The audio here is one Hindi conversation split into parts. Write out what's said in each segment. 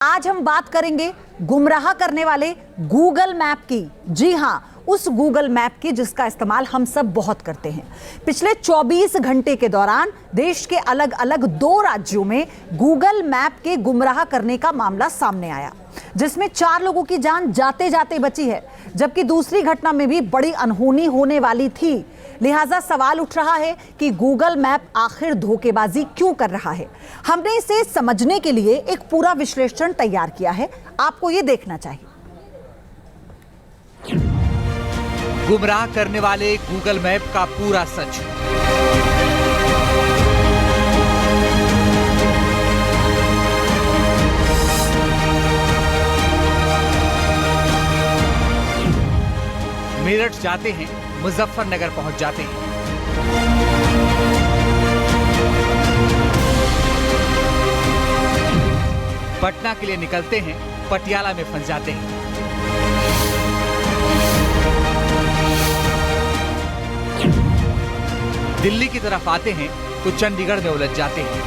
आज हम बात करेंगे गुमराह करने वाले गूगल मैप की। जी हां, उस गूगल मैप की जिसका इस्तेमाल हम सब बहुत करते हैं। पिछले 24 घंटे के दौरान देश के अलग अलग 2 राज्यों में गूगल मैप के गुमराह करने का मामला सामने आया, जिसमें 4 लोगों की जान जाते जाते बची है, जबकि दूसरी घटना में भी बड़ी अनहोनी होने वाली थी। लिहाजा सवाल उठ रहा है कि गूगल मैप आखिर धोखेबाजी क्यों कर रहा है। हमने इसे समझने के लिए एक पूरा विश्लेषण तैयार किया है, आपको ये देखना चाहिए। गुमराह करने वाले गूगल मैप का पूरा सच। मेरठ जाते हैं, मुजफ्फरनगर पहुंच जाते हैं। पटना के लिए निकलते हैं, पटियाला में फंस जाते हैं। दिल्ली की तरफ आते हैं तो चंडीगढ़ में उलझ जाते हैं।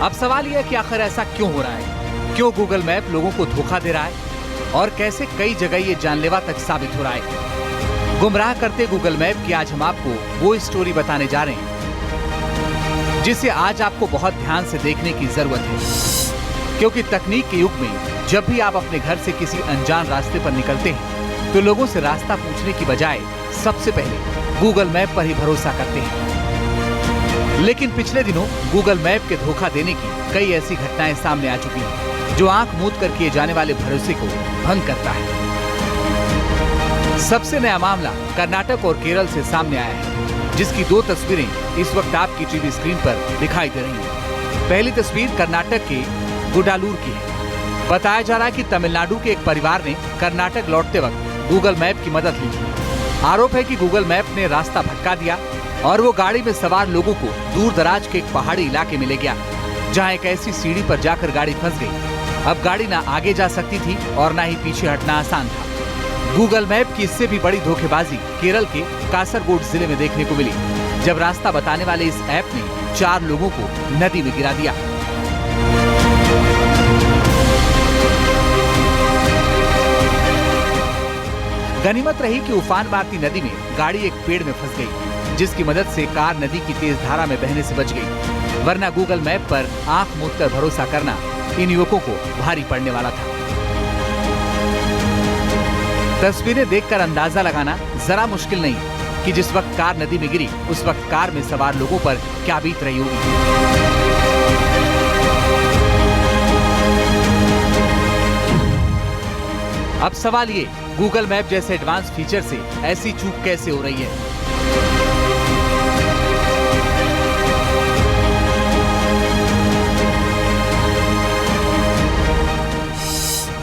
अब सवाल यह है कि आखिर ऐसा क्यों हो रहा है? क्यों गूगल मैप लोगों को धोखा दे रहा है और कैसे कई जगह ये जानलेवा तक साबित हो रहा है? गुमराह करते गूगल मैप की आज हम आपको वो स्टोरी बताने जा रहे हैं जिसे आज आपको बहुत ध्यान से देखने की जरूरत है, क्योंकि तकनीक के युग में जब भी आप अपने घर से किसी अनजान रास्ते पर निकलते हैं तो लोगों से रास्ता पूछने की बजाय सबसे पहले गूगल मैप पर ही भरोसा करते हैं। लेकिन पिछले दिनों गूगल मैप के धोखा देने की कई ऐसी घटनाएं सामने आ चुकी हैं जो आंख मूंद कर किए जाने वाले भरोसे को भंग करता है। सबसे नया मामला कर्नाटक और केरल से सामने आया है, जिसकी 2 तस्वीरें इस वक्त आपकी टीवी स्क्रीन पर दिखाई दे रही हैं। पहली तस्वीर कर्नाटक के गुडालूर की है। बताया जा रहा है कि तमिलनाडु के एक परिवार ने कर्नाटक लौटते वक्त गूगल मैप की मदद ली थी। आरोप है कि गूगल मैप ने रास्ता भटका दिया और वो गाड़ी में सवार लोगों को दूर दराज के एक पहाड़ी इलाके में ले गया, जहां एक ऐसी सीढ़ी पर जाकर गाड़ी फंस गई। अब गाड़ी ना आगे जा सकती थी और ना ही पीछे हटना आसान था। गूगल मैप की इससे भी बड़ी धोखेबाजी केरल के कासरगोड जिले में देखने को मिली, जब रास्ता बताने वाले इस ऐप ने 4 लोगों को नदी में गिरा दिया। गनीमत रही कि उफान मारती नदी में गाड़ी एक पेड़ में फंस गई, जिसकी मदद से कार नदी की तेज धारा में बहने से बच गई, वरना गूगल मैप पर आंख मूंद कर भरोसा करना इन युवकों को भारी पड़ने वाला था। तस्वीरें देखकर अंदाजा लगाना जरा मुश्किल नहीं कि जिस वक्त कार नदी में गिरी उस वक्त कार में सवार लोगों पर क्या बीत रही होगी। अब सवाल ये, गूगल मैप जैसे एडवांस फीचर से ऐसी चूक कैसे हो रही है?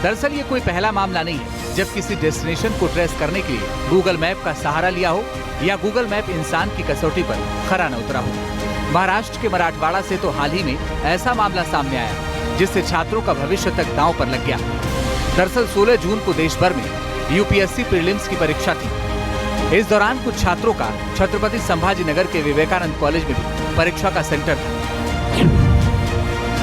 दरअसल ये कोई पहला मामला नहीं है जब किसी डेस्टिनेशन को ट्रेस करने के लिए गूगल मैप का सहारा लिया हो या गूगल मैप इंसान की कसौटी पर खरा न उतरा हो। महाराष्ट्र के मराठवाड़ा से तो हाल ही में ऐसा मामला सामने आया जिससे छात्रों का भविष्य तक दांव पर लग गया। दरअसल 16 जून को देश भर में यूपीएससी प्रीलिम्स की परीक्षा थी। इस दौरान कुछ छात्रों का छत्रपति संभाजी नगर के विवेकानंद कॉलेज में भी परीक्षा का सेंटर था।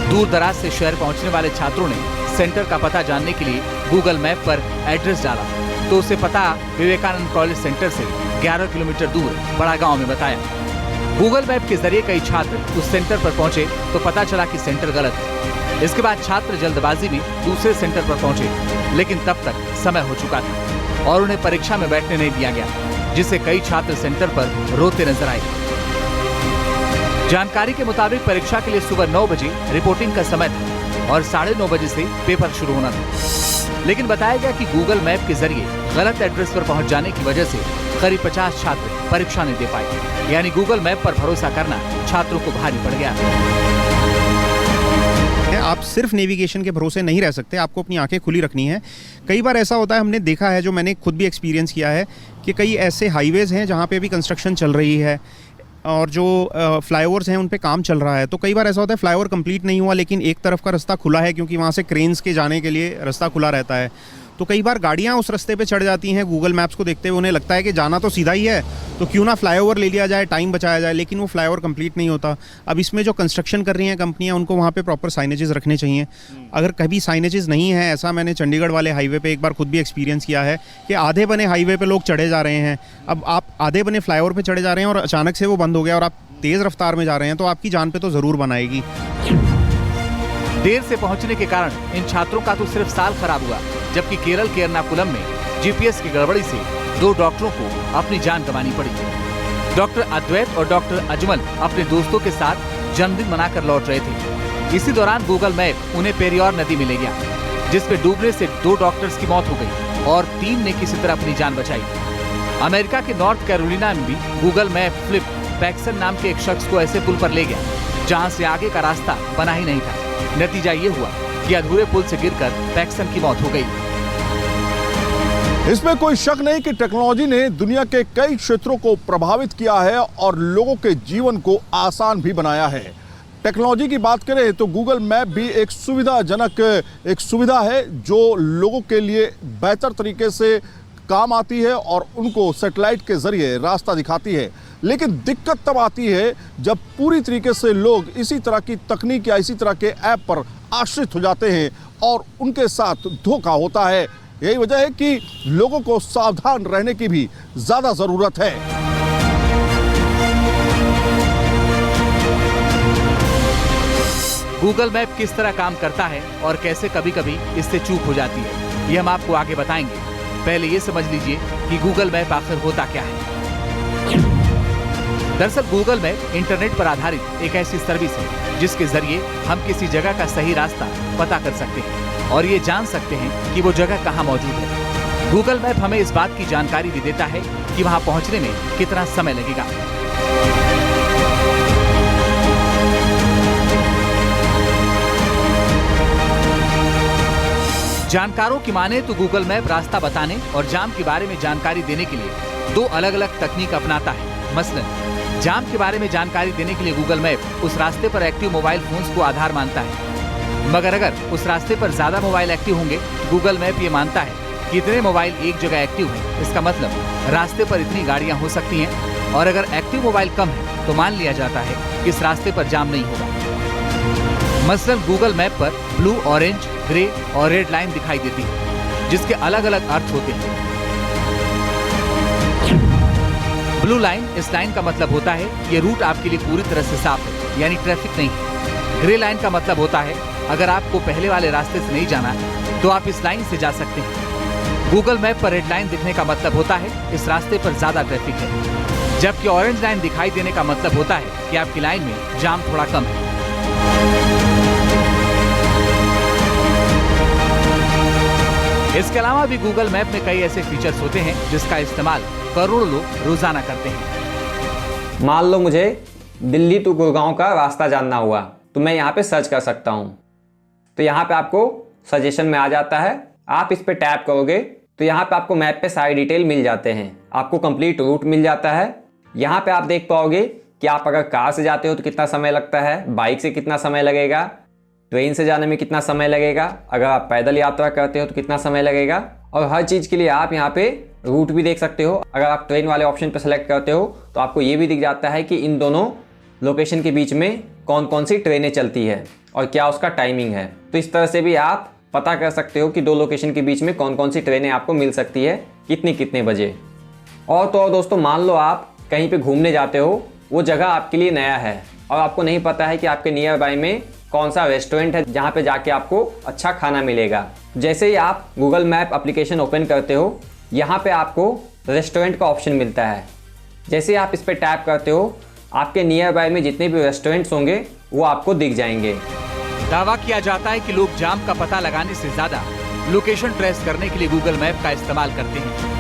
दूर दराज से शहर पहुंचने वाले छात्रों ने सेंटर का पता जानने के लिए गूगल मैप पर एड्रेस डाला तो उसे पता विवेकानंद कॉलेज सेंटर से 11 किलोमीटर दूर बड़ा गांव में बताया। गूगल मैप के जरिए कई छात्र उस सेंटर पर पहुंचे तो पता चला कि सेंटर गलत है। इसके बाद छात्र जल्दबाजी में दूसरे सेंटर पर पहुंचे, लेकिन तब तक समय हो चुका था और उन्हें परीक्षा में बैठने नहीं दिया गया, जिससे कई छात्र सेंटर पर रोते नजर आए। जानकारी के मुताबिक परीक्षा के लिए सुबह 9 बजे रिपोर्टिंग का समय था और 9:30 बजे से पेपर शुरू होना था। लेकिन बताया गया कि गूगल मैप के जरिए गलत एड्रेस पर पहुंच जाने की वजह से करीब 50 छात्र परीक्षा नहीं दे पाए। यानी गूगल मैप पर भरोसा करना छात्रों को भारी पड़ गया। आप सिर्फ नेविगेशन के भरोसे नहीं रह सकते, आपको अपनी आंखें खुली रखनी है। कई बार ऐसा होता है, हमने देखा है, जो मैंने खुद भी एक्सपीरियंस किया है, कि कई ऐसे हाईवेज़ हैं जहाँ पे भी कंस्ट्रक्शन चल रही है और जो फ्लाईओवर्स हैं उन पे काम चल रहा है। तो कई बार ऐसा होता है फ्लाईओवर कंप्लीट नहीं हुआ लेकिन एक तरफ का रास्ता खुला है, क्योंकि वहाँ से क्रेन्स के जाने के लिए रास्ता खुला रहता है। तो कई बार गाड़ियाँ उस रास्ते पे चढ़ जाती हैं गूगल मैप्स को देखते हुए, उन्हें लगता है कि जाना तो सीधा ही है तो क्यों ना फ्लाईओवर ले लिया जाए, टाइम बचाया जाए, लेकिन वो फ्लाईओवर कंप्लीट नहीं होता। अब इसमें जो कंस्ट्रक्शन कर रही हैं कंपनियां, उनको वहाँ पे प्रॉपर साइनेजेस रखने चाहिए। अगर कभी साइनेजेस नहीं है, ऐसा मैंने चंडीगढ़ वाले हाईवे पे एक बार खुद भी एक्सपीरियंस किया है कि आधे बने हाईवे पे लोग चढ़े जा रहे हैं। अब आप आधे बने फ्लाईओवर पे चढ़े जा रहे हैं और अचानक से वो बंद हो गया और आप तेज़ रफ्तार में जा रहे हैं, तो आपकी जान पे तो ज़रूर बनाएगी। देर से पहुंचने के कारण इन छात्रों का तो सिर्फ साल खराब हुआ, जबकि केरल के एर्नाकुलम में जीपीएस की गड़बड़ी से 2 डॉक्टरों को अपनी जान गंवानी पड़ी। डॉक्टर अद्वैत और डॉक्टर अजमल अपने दोस्तों के साथ जन्मदिन मनाकर लौट रहे थे। इसी दौरान गूगल मैप उन्हें पेरियार नदी में ले गया, जिसमें डूबने से 2 डॉक्टर्स की मौत हो गई और 3 ने किसी तरह अपनी जान बचाई। अमेरिका के नॉर्थ कैरोलिना में भी गूगल मैप फ्लिप पैक्सन नाम के एक शख्स को ऐसे पुल पर ले गया जहां से आगे का रास्ता बना ही नहीं था। नतीजा ये हुआ कि अधूरे पुल से गिरकर पैक्सन की मौत हो गई। इसमें कोई शक नहीं कि टेक्नोलॉजी ने दुनिया के कई क्षेत्रों को प्रभावित किया है और लोगों के जीवन को आसान भी बनाया है। टेक्नोलॉजी की बात करें तो गूगल मैप भी एक सुविधाजनक सुविधा है जो लोगों के लिए बेहतर तरीके से काम आती है और उनको सैटेलाइट के जरिए रास्ता दिखाती है। लेकिन दिक्कत तब आती है जब पूरी तरीके से लोग इसी तरह की तकनीक या इसी तरह के ऐप पर आश्रित हो जाते हैं और उनके साथ धोखा होता है। यही वजह है कि लोगों को सावधान रहने की भी ज्यादा जरूरत है। गूगल मैप किस तरह काम करता है और कैसे कभी-कभी इससे चूक हो जाती है, ये हम आपको आगे बताएंगे। पहले ये समझ लीजिए कि गूगल मैप आखिर होता क्या है। दरअसल गूगल मैप इंटरनेट पर आधारित एक ऐसी सर्विस है जिसके जरिए हम किसी जगह का सही रास्ता पता कर सकते हैं और ये जान सकते हैं कि वो जगह कहाँ मौजूद है। गूगल मैप हमें इस बात की जानकारी भी देता है कि वहाँ पहुँचने में कितना समय लगेगा। जानकारों की माने तो गूगल मैप रास्ता बताने और जाम के बारे में जानकारी देने के लिए 2 अलग-अलग तकनीक अपनाता है। मसलन जाम के बारे में जानकारी देने के लिए गूगल मैप उस रास्ते पर एक्टिव मोबाइल फोन्स को आधार मानता है, मगर अगर उस रास्ते पर ज्यादा मोबाइल एक्टिव होंगे तो गूगल मैप ये मानता है कि इतने मोबाइल एक जगह एक्टिव हैं। इसका मतलब रास्ते पर इतनी गाड़ियां हो सकती हैं और अगर एक्टिव मोबाइल कम है तो मान लिया जाता है कि इस रास्ते पर जाम नहीं होगा। मसलन गूगल मैप पर ब्लू, ऑरेंज, ग्रे और रेड लाइन दिखाई देती है जिसके अलग अलग अर्थ होते हैं। ब्लू लाइन, इस लाइन का मतलब होता है ये रूट आपके लिए पूरी तरह से साफ है, यानी ट्रैफिक नहीं है। ग्रे लाइन का मतलब होता है अगर आपको पहले वाले रास्ते से नहीं जाना तो आप इस लाइन से जा सकते हैं। गूगल मैप पर रेड लाइन दिखने का मतलब होता है इस रास्ते पर ज्यादा ट्रैफिक है, जबकि ऑरेंज लाइन दिखाई देने का मतलब होता है कि आपकी लाइन में जाम थोड़ा कम है। इसके अलावा भी गूगल मैप में कई ऐसे फीचर्स होते हैं जिसका इस्तेमाल करोड़ों लोग रोजाना करते हैं। मान लो मुझे दिल्ली टू गुड़गांव का रास्ता जानना हुआ तो मैं यहाँ पे सर्च कर सकता हूँ। तो यहाँ पे आपको सजेशन में आ जाता है, आप इस पे टैप करोगे तो यहाँ पे आपको मैप पे सारी डिटेल मिल जाते हैं, आपको कंप्लीट रूट मिल जाता है। यहाँ पे आप देख पाओगे कि आप अगर कार से जाते हो तो कितना समय लगता है, बाइक से कितना समय लगेगा, ट्रेन से जाने में कितना समय लगेगा, अगर आप पैदल यात्रा करते हो तो कितना समय लगेगा, और हर चीज़ के लिए आप यहाँ पे रूट भी देख सकते हो। अगर आप ट्रेन वाले ऑप्शन पर सेलेक्ट करते हो तो आपको ये भी दिख जाता है कि इन दोनों लोकेशन के बीच में कौन कौन सी ट्रेनें चलती है और क्या उसका टाइमिंग है। तो इस तरह से भी आप पता कर सकते हो कि 2 लोकेशन के बीच में कौन कौन सी ट्रेनें आपको मिल सकती है, कितने बजे। और तो और दोस्तों, मान लो आप कहीं पे घूमने जाते हो, वो जगह आपके लिए नया है और आपको नहीं पता है कि आपके नियर बाय में कौन सा रेस्टोरेंट है जहाँ पे जाके आपको अच्छा खाना मिलेगा। जैसे ही आप गूगल मैप एप्लीकेशन ओपन करते हो, यहाँ पे आपको रेस्टोरेंट का ऑप्शन मिलता है। जैसे ही आप इस पर टैप करते हो, आपके नियर बाय में जितने भी रेस्टोरेंट्स होंगे वो आपको दिख जाएंगे। दावा किया जाता है कि लोग जाम का पता लगाने से ज्यादा लोकेशन ट्रेस करने के लिए गूगल मैप का इस्तेमाल करते हैं।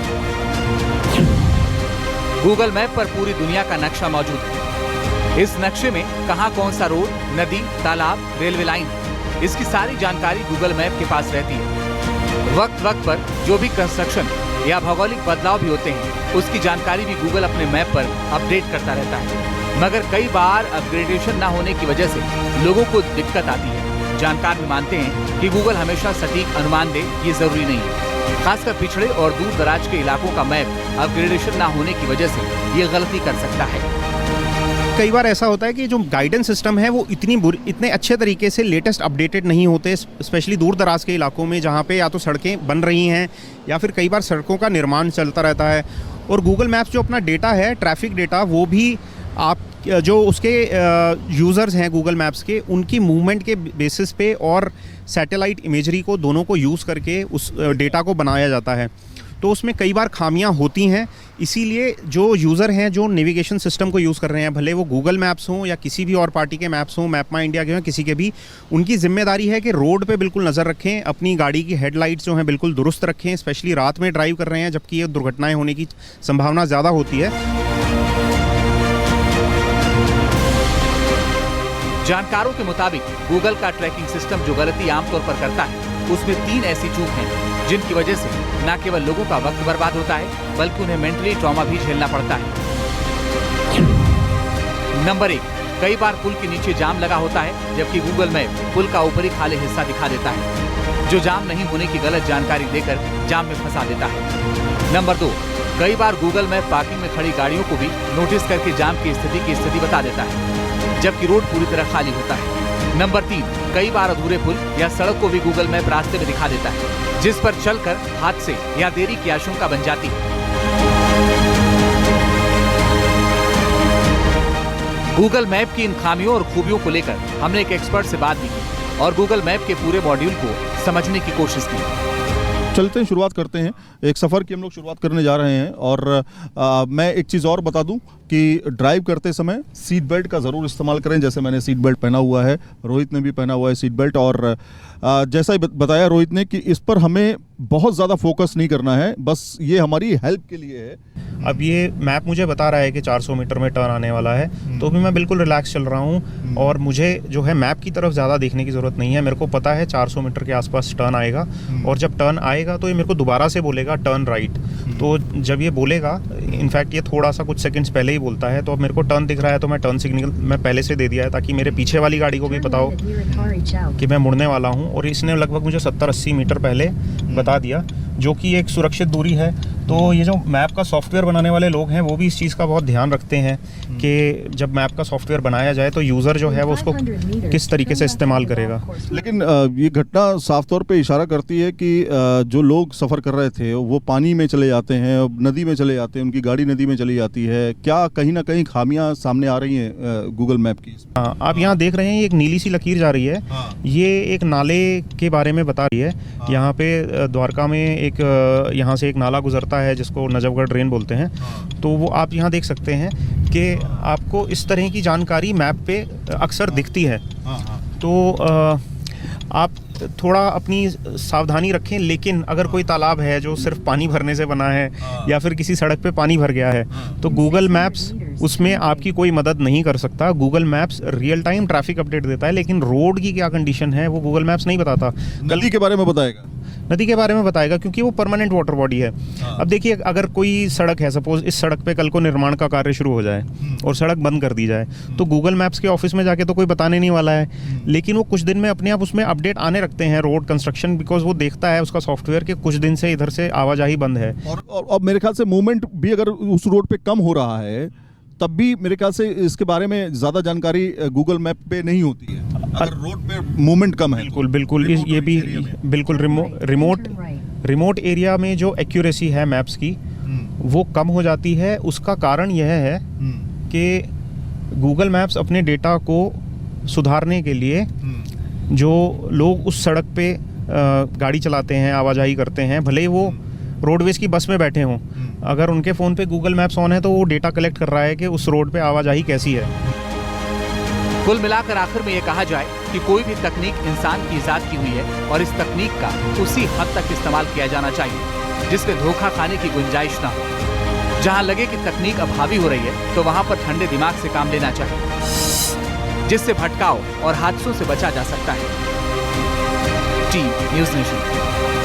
गूगल मैप पर पूरी दुनिया का नक्शा मौजूद है। इस नक्शे में कहां कौन सा रोड, नदी, तालाब, रेलवे लाइन है, इसकी सारी जानकारी गूगल मैप के पास रहती है। वक्त पर जो भी कंस्ट्रक्शन या भौगोलिक बदलाव भी होते हैं उसकी जानकारी भी गूगल अपने मैप पर अपडेट करता रहता है, मगर कई बार अपग्रेडेशन न होने की वजह से लोगों को दिक्कत आती है। जानकार भी मानते हैं कि गूगल हमेशा सटीक अनुमान दे, ये जरूरी नहीं है। खासकर पिछड़े और दूर दराज के इलाकों का मैप अपग्रेडेशन ना होने की वजह से ये गलती कर सकता है। कई बार ऐसा होता है कि जो गाइडेंस सिस्टम है वो इतने अच्छे तरीके से लेटेस्ट अपडेटेड नहीं होते, स्पेशली दूर दराज के इलाकों में जहाँ पे या तो सड़कें बन रही हैं या फिर कई बार सड़कों का निर्माण चलता रहता है। और गूगल मैप्स जो अपना डेटा है, ट्रैफिक डेटा, वो भी आप जो उसके यूज़र्स हैं गूगल मैप्स के, उनकी मूवमेंट के बेसिस पे और सैटेलाइट इमेजरी को दोनों को यूज़ करके उस डेटा को बनाया जाता है। तो उसमें कई बार खामियां होती हैं, इसीलिए जो यूज़र हैं जो नेविगेशन सिस्टम को यूज़ कर रहे हैं, भले वो गूगल मैप्स हों या किसी भी और पार्टी के मैप्स हों, मैप माई इंडिया के हों, किसी के भी, उनकी जिम्मेदारी है कि रोड पे बिल्कुल नज़र रखें, अपनी गाड़ी की हेडलाइट्स जो हैं बिल्कुल दुरुस्त रखें, स्पेशली रात में ड्राइव कर रहे हैं जबकि ये दुर्घटनाएं होने की संभावना ज़्यादा होती है। जानकारों के मुताबिक गूगल का ट्रैकिंग सिस्टम जो गलती आमतौर पर करता है उसमें 3 ऐसी चूक हैं जिनकी वजह से न केवल लोगों का वक्त बर्बाद होता है बल्कि उन्हें मेंटली ट्रॉमा भी झेलना पड़ता है। नंबर 1, कई बार पुल के नीचे जाम लगा होता है जबकि गूगल मैप पुल का ऊपरी खाली हिस्सा दिखा देता है, जो जाम नहीं होने की गलत जानकारी देकर जाम में फंसा देता है। नंबर 2, कई बार गूगल मैप पार्किंग में खड़ी गाड़ियों को भी नोटिस करके जाम की स्थिति बता देता है जबकि रोड पूरी तरह खाली होता है। नंबर 3, कई बार अधूरे पुल या सड़क को भी गूगल मैप रास्ते में दिखा देता है जिस पर चलकर हादसे या देरी की आशंका बन जाती है। गूगल मैप की इन खामियों और खूबियों को लेकर हमने एक एक्सपर्ट से बात भी की और गूगल मैप के पूरे मॉड्यूल को समझने की कोशिश की। चलते हैं, शुरुआत करते हैं। एक सफ़र की हम लोग शुरुआत करने जा रहे हैं और मैं एक चीज़ और बता दूं कि ड्राइव करते समय सीट बेल्ट का ज़रूर इस्तेमाल करें। जैसे मैंने सीट बेल्ट पहना हुआ है, रोहित ने भी पहना हुआ है सीट बेल्ट, और जैसा ही बताया रोहित ने कि इस पर हमें बहुत ज़्यादा फोकस नहीं करना है, बस ये हमारी हेल्प के लिए है। अब ये मैप मुझे बता रहा है कि 400 मीटर में टर्न आने वाला है, तो भी मैं बिल्कुल रिलैक्स चल रहा हूँ और मुझे जो है मैप की तरफ ज़्यादा देखने की ज़रूरत नहीं है। मेरे को पता है 400 मीटर के आसपास टर्न आएगा और जब टर्न आएगा तो ये मेरे को दोबारा से बोलेगा टर्न राइट। तो जब ये बोलेगा, इनफैक्ट ये थोड़ा सा कुछ सेकंड्स पहले ही बोलता है, तो अब मेरे को टर्न दिख रहा है तो मैं टर्न सिग्नल मैं पहले से दे दिया है ताकि मेरे पीछे वाली गाड़ी को भी पता हो कि मैं मुड़ने वाला हूँ। और इसने लगभग मुझे 70-80 मीटर पहले बता दिया, जो कि एक सुरक्षित दूरी है। तो ये जो मैप का सॉफ्टवेयर बनाने वाले लोग हैं वो भी इस चीज़ का बहुत ध्यान रखते हैं कि जब मैप का सॉफ्टवेयर बनाया जाए तो यूज़र जो है वो उसको किस तरीके से इस्तेमाल करेगा। लेकिन ये घटना साफ तौर पे इशारा करती है कि जो लोग सफ़र कर रहे थे वो पानी में चले जाते हैं, नदी में चले जाते हैं, उनकी गाड़ी नदी में चली जाती है। क्या कहीं ना कहीं खामियां सामने आ रही हैं गूगल मैप की? आप यहाँ देख रहे हैं एक नीली सी लकीर जा रही है, ये एक नाले के बारे में बता रही है। यहाँ पे द्वारका में एक यहाँ से एक नाला गुजरता है जिसको नजफगढ़ ड्रेन बोलते हैं। तो वो आप यहाँ देख सकते हैं कि आपको इस तरह की जानकारी मैप पे अक्सर दिखती है। तो आप थोड़ा अपनी सावधानी रखें, लेकिन अगर कोई तालाब है जो सिर्फ पानी भरने से बना है या फिर किसी सड़क पे पानी भर गया है तो गूगल मैप्स उसमें आपकी कोई मदद नहीं कर सकता। Google maps real time traffic update देता है, लेकिन रोड की क्या कंडीशन है वो गूगल मैप्स नहीं बताता। नदी के बारे में बताएगा, नदी के बारे में बताएगा क्योंकि वो परमानेंट वाटर बॉडी है। अब देखिए, अगर कोई सड़क है, सपोज इस सड़क पे कल को निर्माण का कार्य शुरू हो जाए और सड़क बंद कर दी जाए, तो गूगल मैप्स के ऑफिस में जाके तो कोई बताने नहीं वाला है, लेकिन वो कुछ दिन में अपने आप उसमें अपडेट आने रखते हैं रोड कंस्ट्रक्शन, बिकॉज वो देखता है उसका सॉफ्टवेयर कि कुछ दिन से इधर से आवाजाही बंद है। और मेरे ख्याल से मूवमेंट भी अगर उस रोड पे कम हो रहा है तब भी मेरे ख्याल से इसके बारे में ज़्यादा जानकारी गूगल मैप पे नहीं होती है। अगर रोड पे मूवमेंट कम है, बिल्कुल ये भी बिल्कुल रिमोट एरिया में जो एक्यूरेसी है मैप्स की वो कम हो जाती है। उसका कारण यह है कि गूगल मैप्स अपने डेटा को सुधारने के लिए जो लोग उस सड़क पे गाड़ी चलाते हैं, आवाजाही करते हैं, भले ही वो रोडवेज की बस में बैठे हों, अगर उनके फ़ोन पे गूगल मैप्स ऑन है तो वो डेटा कलेक्ट कर रहा है कि उस रोड पे आवाजाही कैसी है। कुल मिलाकर आखिर में ये कहा जाए कि कोई भी तकनीक इंसान की इजाद की हुई है और इस तकनीक का उसी हद तक इस्तेमाल किया जाना चाहिए जिसमें धोखा खाने की गुंजाइश ना हो। जहां लगे कि तकनीक अब हावी हो रही है तो वहां पर ठंडे दिमाग से काम लेना चाहिए, जिससे भटकाव और हादसों से बचा जा सकता है। Team news nation.